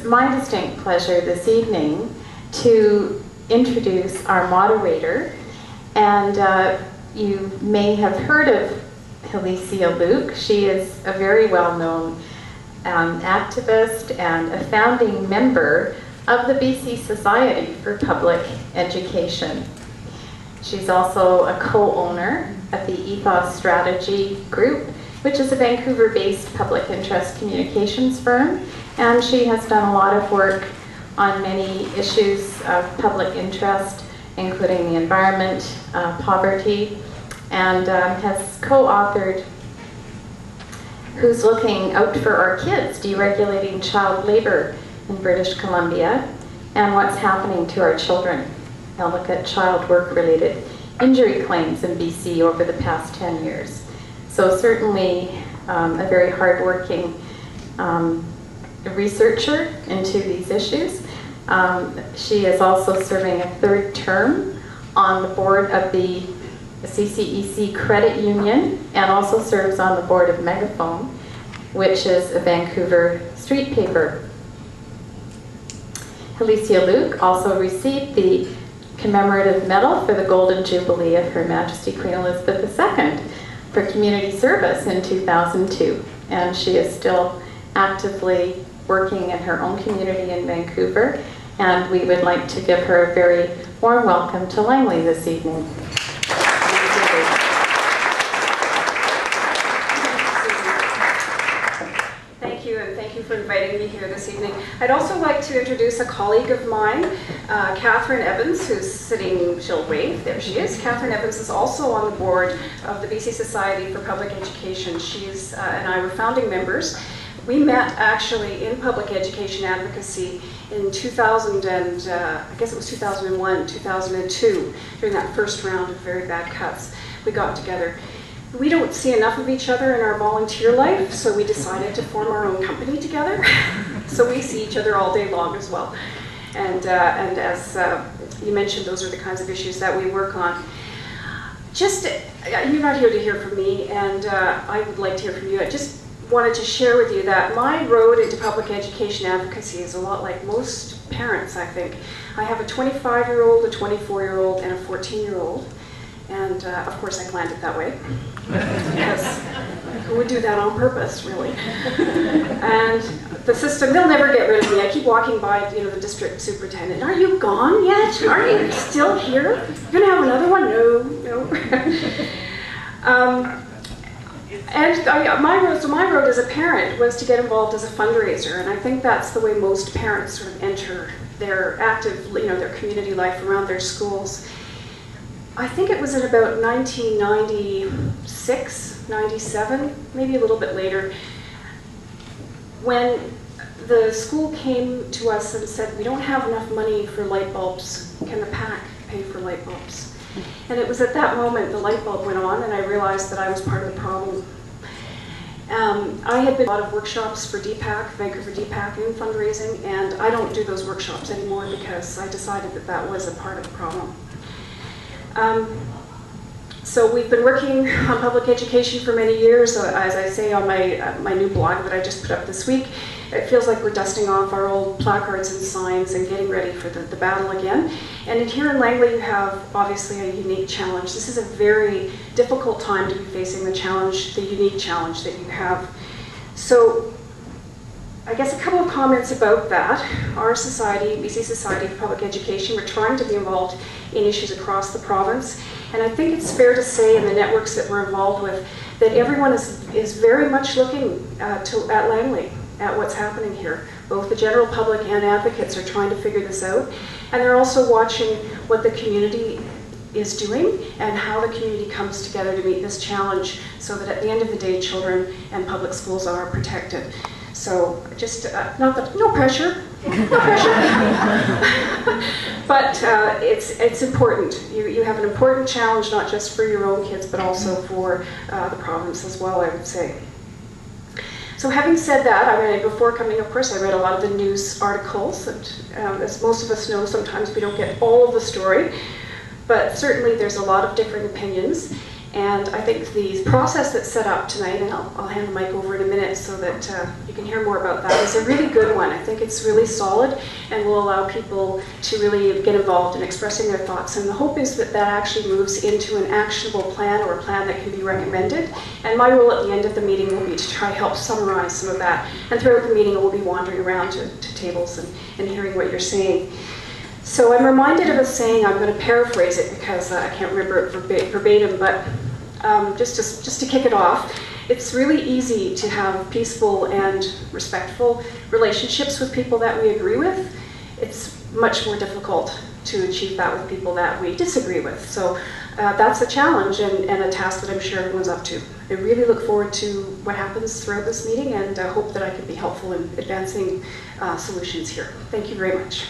my distinct pleasure this evening to introduce our moderator. And you may have heard of Helesia Luke. She is a very well-known activist and a founding member of the BC Society for Public Education. She's also a co-owner of the Ethos Strategy Group, which is a Vancouver-based public interest communications firm, and she has done a lot of work on many issues of public interest, including the environment, poverty, and has co-authored Who's Looking Out for Our Kids? Deregulating Child Labor in British Columbia, and What's Happening to Our Children. I'll look at child work-related injury claims in BC over the past 10 years. So certainly a very hard-working researcher into these issues. She is also serving a third term on the board of the CCEC Credit Union, and also serves on the board of Megaphone, which is a Vancouver street paper. Helesia Luke also received the commemorative medal for the Golden Jubilee of Her Majesty Queen Elizabeth II for community service in 2002. And she is still actively working in her own community in Vancouver. And we would like to give her a very warm welcome to Langley this evening. Thank you, and thank you for inviting me here this evening. I'd also like to introduce a colleague of mine, Catherine Evans, who's sitting, she'll wave, there she is. Catherine Evans is also on the board of the BC Society for Public Education. She's and I were founding members. We met actually in public education advocacy in 2000 and I guess it was 2001, 2002, during that first round of very bad cuts. We got together. We don't see enough of each other in our volunteer life, so we decided to form our own company together. So we see each other all day long as well. And as you mentioned, those are the kinds of issues that we work on. Just, you're not here to hear from me, and I would like to hear from you. I just wanted to share with you that my road into public education advocacy is a lot like most parents, I think. I have a 25-year-old, a 24-year-old, and a 14-year-old. And of course I planned it that way, because who would do that on purpose, really? And the system, they'll never get rid of me. I keep walking by, you know, the district superintendent. Are you gone yet? Are you still here? You're gonna have another one? No. And my road as a parent was to get involved as a fundraiser, and I think that's the way most parents sort of enter their active, you know, their community life around their schools. I think it was in about 1996, 97, maybe a little bit later, when the school came to us and said, we don't have enough money for light bulbs. Can the PAC pay for light bulbs? And it was at that moment the light bulb went on, and I realized that I was part of the problem. I had been to a lot of workshops for DPAC, Vancouver DPAC, in fundraising, and I don't do those workshops anymore because I decided that that was a part of the problem. So we've been working on public education for many years. As I say on my new blog that I just put up this week, it feels like we're dusting off our old placards and signs and getting ready for the battle again. And here in Langley you have obviously a unique challenge. This is a very difficult time to be facing the unique challenge that you have. So I guess a couple of comments about that. Our society, BC Society for Public Education, we're trying to be involved in issues across the province. And I think it's fair to say in the networks that we're involved with that everyone is very much looking at Langley, at what's happening here. Both the general public and advocates are trying to figure this out. And they're also watching what the community is doing and how the community comes together to meet this challenge so that at the end of the day, children and public schools are protected. So just, no pressure, no pressure. But it's important. You have an important challenge, not just for your own kids, but also for the province as well, I would say. So having said that, before coming, of course, I read a lot of the news articles, and as most of us know, sometimes we don't get all of the story, but certainly there's a lot of different opinions. And I think the process that's set up tonight, and I'll hand the mic over in a minute so that you can hear more about that, is a really good one. I think it's really solid and will allow people to really get involved in expressing their thoughts. And the hope is that that actually moves into an actionable plan or a plan that can be recommended. And my role at the end of the meeting will be to try to help summarize some of that. And throughout the meeting, I will be wandering around to tables and hearing what you're saying. So I'm reminded of a saying, I'm going to paraphrase it because I can't remember it verbatim, but just to kick it off, it's really easy to have peaceful and respectful relationships with people that we agree with. It's much more difficult to achieve that with people that we disagree with. So that's a challenge and a task that I'm sure everyone's up to. I really look forward to what happens throughout this meeting and hope that I can be helpful in advancing solutions here. Thank you very much.